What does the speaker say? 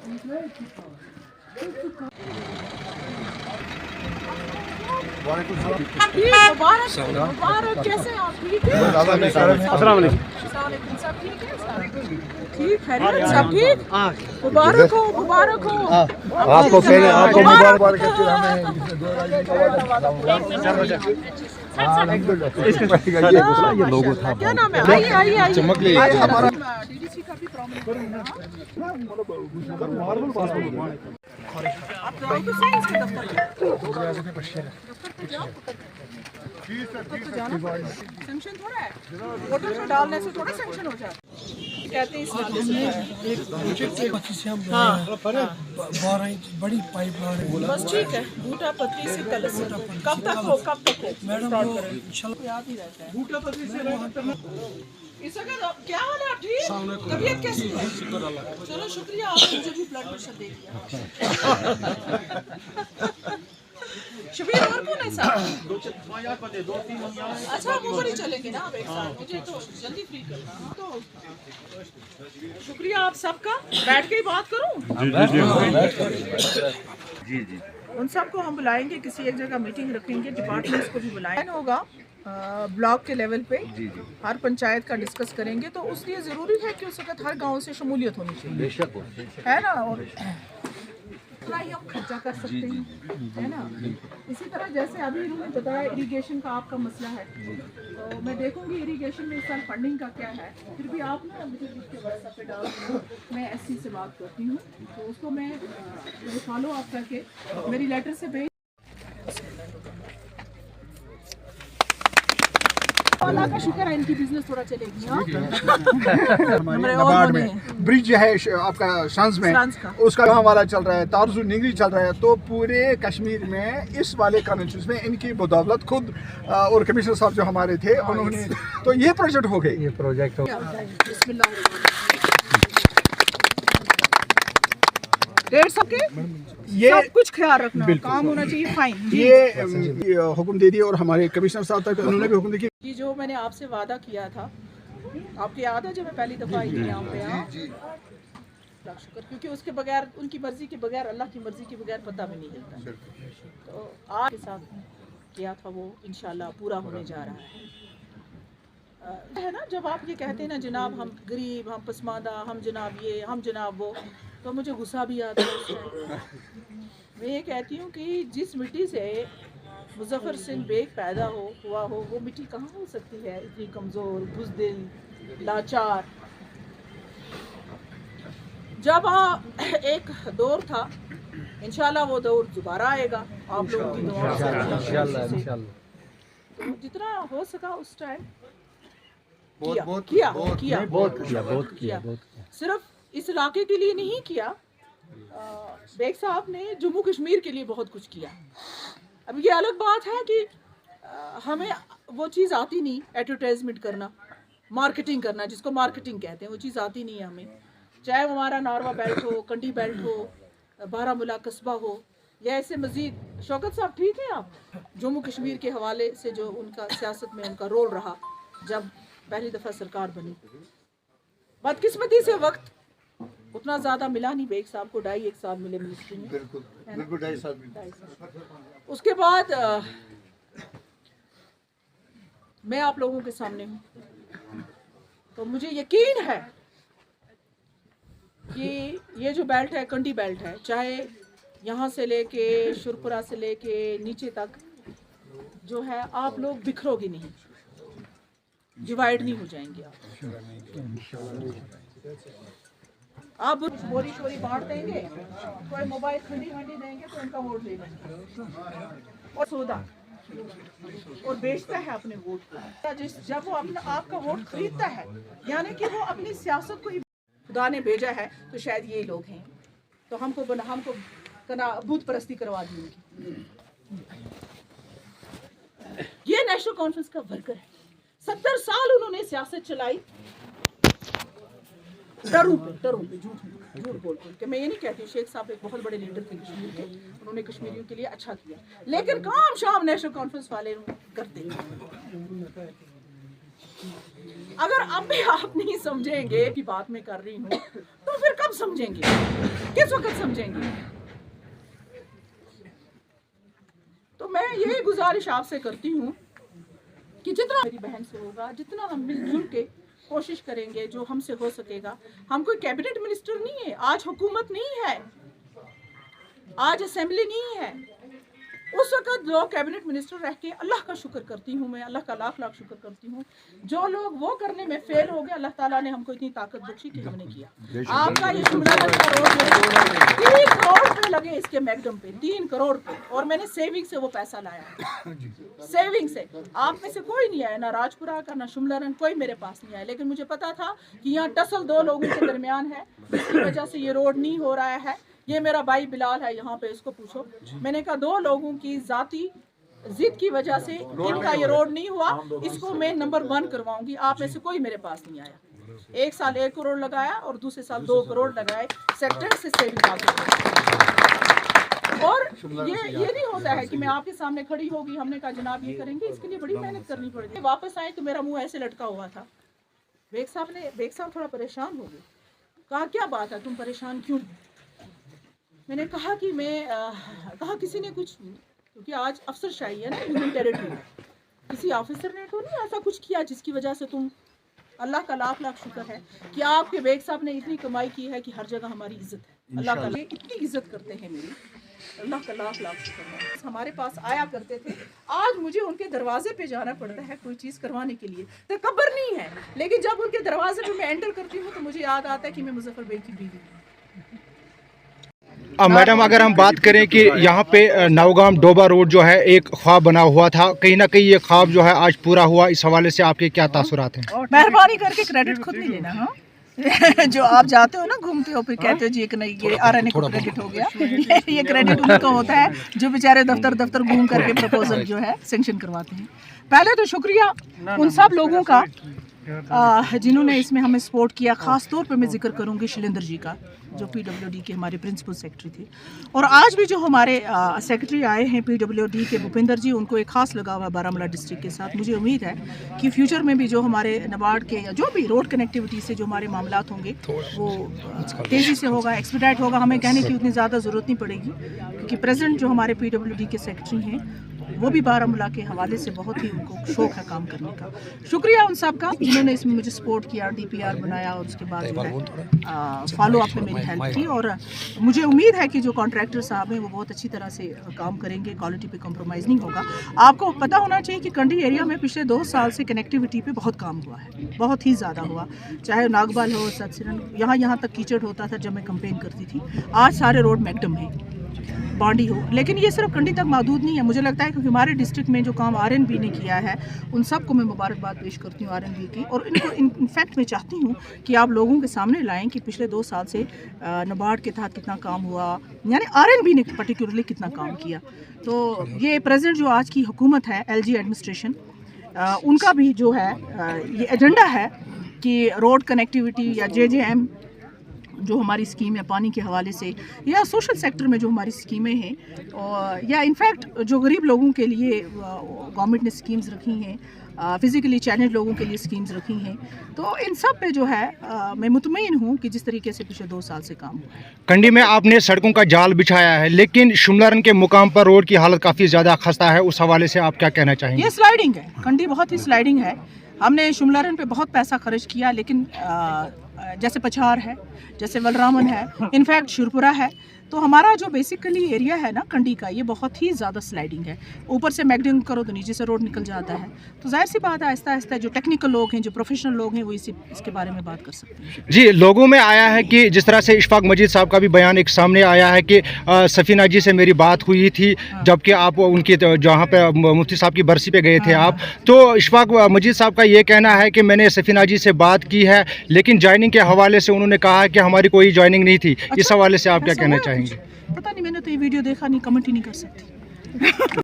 मुबारक, कैसे हैं आप? ठीक है? अस्सलाम वालेकुम। सब ठीक है? ठीक है, सब ठीक? मुबारक हो, मुबारक हो। आपको मुबारक हो। ये लोगो था, क्या नाम है? आइए आइए आइए। डीडीसी का भी प्रॉब्लम आप जाओ तो सही इसके दफ्तर पे जाना। सैंक्शन थोड़ा है, वोटर को डालने से थोड़ा सैंक्शन हो जाए। कहते हैं इस वाले से एक प्रोजेक्ट से हम बड़ी पाइप ला रहे हैं। बस ठीक है, बूटा पत्री से कल से कब तक हो मैडम स्टार्ट वो करें? इंशाल्लाह याद ही रहता है। बूटा पत्री से इस वक्त क्या हाल है? आप ठीक? तबीयत कैसी है? चलो शुक्रिया, आपने मुझे भी ब्लड प्रेशर दे दिया। शबीर और कौन है साहब? अच्छा, आप ऊपर ही चलेंगे ना आप एक साथ? मुझे तो जल्दी फ्री करना। तो शुक्रिया आप सबका। बैठ के ही बात करूं? जी जी। उन सबको हम बुलाएंगे, किसी एक जगह मीटिंग रखेंगे, डिपार्टमेंट्स को भी बुलाएंगे होगा ब्लॉक के लेवल पे। हर पंचायत का डिस्कस करेंगे, तो उसलिए ज़रूरी है कि उस वक्त हर गांव से शमूलियत होनी चाहिए, बेशक है ना? और इतना ही हम खर्चा कर सकते हैं, है ना? इसी तरह जैसे अभी इन्होंने बताया इरिगेशन का आपका मसला है, तो मैं देखूंगी इरिगेशन में इस साल फंडिंग का क्या है। फिर भी आप ना मुझे उसके व्हाट्सएप पे डाल दो, मैं एससी से बात करती हूँ, तो उसको मैं फॉलो अप करके मेरी लेटर से भेज। अल्लाह का शुक्र है, इनकी बिजनेस थोड़ा चलेगी। नबार्ड में ब्रिज है आपका शांस में, उसका काम वाला चल रहा है, तारजु निगरी चल रहा है। तो पूरे कश्मीर में इस वाले कॉन्स्टिट्यूंसी में इनकी बदौलत खुद और कमिश्नर साहब जो हमारे थे उन्होंने, तो ये प्रोजेक्ट हो गए। डेढ़ सौ के ये सब कुछ ख्याल रखना, काम होना चाहिए। फाइन, ये हुक्म दे दिए और हमारे कमिश्नर साहब तक उन्होंने भी हुक्म दिया कि जो मैंने आपसे वादा किया था, आपको याद है जब मैं पहली दफ़ा आई थी यहाँ पे? शुक्र, क्योंकि उसके बगैर, उनकी मर्जी के बगैर, अल्लाह की मर्जी के बगैर पता भी नहीं हिलता। तो आपके साथ किया था वो इंशाल्लाह पूरा होने जा रहा है ना? जब आप ये कहते हैं ना जनाब हम गरीब, हम पसमानदा, हम जनाब ये, हम जनाब वो, तो मुझे गुस्सा भी आता है उस टाइम। मैं ये कहती हूँ कि जिस मिट्टी से मुज़फ़्फ़र सिंह बेग पैदा हुआ हो, वो मिट्टी कहाँ हो सकती है इतनी कमज़ोर, बुज़दिल, लाचार। जब एक दौर था, इंशाल्लाह वो दौर दोबारा आएगा आप लोगों की दुआ से। तो जितना हो सका उस टाइम किया। सिर्फ इस इलाके के लिए नहीं किया, बेग साहब ने जम्मू कश्मीर के लिए बहुत कुछ किया। अब ये अलग बात है कि हमें वो चीज़ आती नहीं, एडवर्टाइजमेंट करना, मार्केटिंग करना, जिसको मार्केटिंग कहते हैं, वो चीज़ आती नहीं है हमें। चाहे वो हमारा नारवा बेल्ट हो, कंडी बेल्ट हो, बारामूला कस्बा हो, या ऐसे मज़ीद। शौकत साहब ठीक है आप? जम्मू कश्मीर के हवाले से जो उनका सियासत में उनका रोल रहा जब पहली दफ़ा सरकार बनी, बदकिस्मती से वक्त उतना ज़्यादा मिला नहीं बेग साहब को, 2.5 साल मिले मिनिस्ट्री में। बिल्कुल 2.5 साल। उसके बाद मैं आप लोगों के सामने हूँ, तो मुझे यकीन है कि ये जो बेल्ट है, कंडी बेल्ट है, चाहे यहाँ से लेके शुरपुरा से लेके नीचे तक जो है, आप लोग बिखरोगे नहीं, डिवाइड नहीं हो जाएंगे आप बोरी चोरी बांट देंगे, कोई मोबाइल खंडी खंडी देंगे तो उनका वोट ले लेंगे, और सौदा और बेचता है अपने वोट को। जब वो अपना आपका वोट खरीदता है, यानी कि वो अपनी सियासत को ही खुदा ने भेजा है, तो शायद ये लोग हैं, तो हमको भूत परस्ती करवा दी उनकी। ये नेशनल कॉन्फ्रेंस का वर्कर है, 70 साल उन्होंने सियासत चलाई, डरू पे झूठ बोल के। मैं ये नहीं कहती, शेख साहब एक बहुत बड़े लीडर थे कश्मीर के, उन्होंने कश्मीरियों के लिए अच्छा किया, लेकिन काम शाम नेशनल कॉन्फ्रेंस वाले करते हैं। अगर अब भी आप नहीं समझेंगे कि बात मैं कर रही हूँ, तो फिर कब समझेंगे, किस वक्त समझेंगे? तो मैं यही गुजारिश आपसे करती हूँ कि जितना मेरी बहन से होगा, जितना हम मिलजुल के कोशिश करेंगे, जो हमसे हो सकेगा। हम कोई कैबिनेट मिनिस्टर नहीं है, आज हुकूमत नहीं है, आज असेंबली नहीं है। उस वक्त लोग कैबिनेट मिनिस्टर रह के अल्लाह का शुक्र करती हूँ मैं, अल्लाह का लाख लाख शुक्र करती हूँ। जो लोग वो करने में फेल हो गए, अल्लाह ताला ने हमको इतनी ताकत बख्शी कि हमने किया। आपका ये शिमला का रोड 3 करोड़ पे लगे इसके मैकडम पे, 3 करोड़ पे, और मैंने सेविंग से वो पैसा लाया, सेविंग से। आप में से कोई नहीं आया, ना राजपुरा का ना शिमला रन, कोई मेरे पास नहीं आया, लेकिन मुझे पता था कि यहाँ टसल 2 लोगों के दरमियान है, जिसकी वजह से ये रोड नहीं हो रहा है। ये मेरा भाई बिलाल है यहाँ पे, इसको पूछो। मैंने कहा 2 लोगों की जाती जिद की वजह से इनका ये रोड नहीं हुआ, इसको मैं नंबर 1 करवाऊंगी। आप में से कोई मेरे पास नहीं आया। 1 साल 1 करोड़ लगाया और दूसरे साल 2 करोड़ लगाए, सेक्टर से सेविंग आ गई। और ये नहीं होता है कि मैं आपके सामने खड़ी होगी, हमने कहा जनाब ये करेंगे, इसके लिए बड़ी मेहनत करनी पड़ेगी। वापस आए तो मेरा मुंह ऐसे लटका हुआ था। बेग साहब थोड़ा परेशान हो गए, कहा क्या बात है, तुम परेशान क्यों? मैंने कहा कि कहा किसी ने कुछ, क्योंकि आज अफसरशाही है ना, यूनियन टेरिटरी में, किसी ऑफिसर ने तो नहीं ऐसा कुछ किया जिसकी वजह से तुम, अल्लाह का लाख लाख शुक्र है कि आपके बेग साहब ने इतनी कमाई की है कि हर जगह हमारी इज्जत है। अल्लाह का इतनी इज्जत करते हैं मेरी, अल्लाह का लाख लाख शुक्र है। हमारे पास आया करते थे, आज मुझे उनके दरवाजे पे जाना पड़ता है कोई चीज़ करवाने के लिए। तो कब्र नहीं है, लेकिन जब उनके दरवाजे पे मैं एंटर करती हूँ तो मुझे याद आता है कि मैं मुजफ्फर बेग की बीवी हूँ। मैडम, अगर हम बात करें कि यहाँ पे नवगाम डोबा रोड जो है एक ख्वाब बना हुआ था, कहीं ना कहीं ये ख्वाब जो है आज पूरा हुआ, इस हवाले से आपके क्या तासुरात हैं? मेहरबानी करके क्रेडिट खुद नहीं लेना। हाँ जो आप जाते हो ना घूमते हो, फिर कहते हो जी एक नहीं ये RNA को क्रेडिट हो गया, ये क्रेडिट उनको होता है जो बेचारे दफ्तर घूम करके प्रपोजल जो है सेंक्शन करवाते हैं। पहले तो शुक्रिया उन सब लोगों का जिन्होंने इसमें हमें सपोर्ट किया। ख़ास तौर पे मैं जिक्र करूँगी शैलेंद्र जी का, जो PWD के हमारे प्रिंसिपल सेक्रेटरी थे। और आज भी जो हमारे सेक्रेटरी आए हैं PWD के, भूपेंद्र जी, उनको एक खास लगा हुआ बारामूला डिस्ट्रिक्ट के साथ। मुझे उम्मीद है कि फ्यूचर में भी जो हमारे नाबार्ड के या जो भी रोड कनेक्टिविटी से जो हमारे मामलात होंगे वो तेज़ी से होगा, एक्सपीडाइट होगा। हमें कहने की उतनी ज़्यादा ज़रूरत नहीं पड़ेगी, क्योंकि प्रेजेंट जो हमारे PWD के सेक्रेटरी हैं वो भी बारामूला के हवाले से बहुत ही उनको शौक है काम करने का। शुक्रिया उन सब का जिन्होंने इसमें मुझे सपोर्ट किया, DPR बनाया और उसके बाद जो है फॉलो अप में मेरी हेल्प की। और मुझे उम्मीद है कि जो कॉन्ट्रैक्टर साहब हैं वो बहुत अच्छी तरह से काम करेंगे, क्वालिटी पे कॉम्प्रोमाइज़ नहीं होगा। आपको पता होना चाहिए कि कंडी एरिया में पिछले 2 साल से कनेक्टिविटी पे बहुत काम हुआ है, बहुत ही ज़्यादा हुआ। चाहे नागबाल हो, सतसिरन, यहाँ तक कीचड़ होता था जब मैं कंपेन करती थी। आज सारे रोड मैकडम हैं, बांडी हो। लेकिन ये सिर्फ कंडी तक महदूद नहीं है। मुझे लगता है क्योंकि हमारे डिस्ट्रिक्ट में जो काम RNB ने किया है, उन सबको मैं मुबारकबाद पेश करती हूँ RNB की। और इनको इनफैक्ट मैं चाहती हूँ कि आप लोगों के सामने लाएं कि पिछले 2 साल से नाबार्ड के तहत कितना काम हुआ, यानी RNB ने पर्टिकुलरली कितना काम किया। तो ये प्रेजेंट जो आज की हुकूमत है, LG एडमिनिस्ट्रेशन, उनका भी जो है ये एजेंडा है कि रोड कनेक्टिविटी या JJM जो हमारी स्कीम है पानी के हवाले से, या सोशल सेक्टर में जो हमारी स्कीमें हैं, और या इनफैक्ट जो गरीब लोगों के लिए गवर्नमेंट ने स्कीम्स रखी हैं, फिज़िकली चैलेंज लोगों के लिए स्कीम्स रखी हैं, तो इन सब पे जो है मैं मुतमईन हूँ कि जिस तरीके से पिछले 2 साल से काम हुआ है। कंडी में आपने सड़कों का जाल बिछाया है, लेकिन शिमला रन के मुकाम पर रोड की हालत काफ़ी ज़्यादा खस्ता है, उस हवाले से आप क्या कहना चाहेंगे? ये स्लाइडिंग है, कंडी बहुत ही स्लाइडिंग है। हमने शिमला रन पे बहुत पैसा खर्च किया, लेकिन जैसे पछार है, जैसे वलरामन है, इनफैक्ट शिरपुरा है, तो हमारा जो बेसिकली एरिया है ना कंडी का, ये बहुत ही ज़्यादा स्लाइडिंग है। ऊपर से मैगडिंग करो तो नीचे से रोड निकल जाता है। तो जाहिर सी बात है, आहिस्ता आहिस्ता जो टेक्निकल लोग हैं, जो प्रोफेशनल लोग हैं, वो इसके बारे में बात कर सकते हैं। जी, लोगों में आया है कि जिस तरह से इशफाक मजीद साहब का भी बयान एक सामने आया है कि सफीना जी से मेरी बात हुई थी, जबकि आप उनकी जहाँ पे मुफ्ती साहब की बरसी पे गए थे आप, तो इशफाक मजीद साहब का ये कहना है कि मैंने सफीना जी से बात की है, लेकिन ज्वाइनिंग के हवाले से उन्होंने कहा कि हमारी कोई ज्वाइनिंग नहीं थी। इस हवाले से आप क्या कहना चाहेंगे? पता नहीं, मैंने तो ये वीडियो देखा नहीं, कमेंट ही नहीं कर सकती।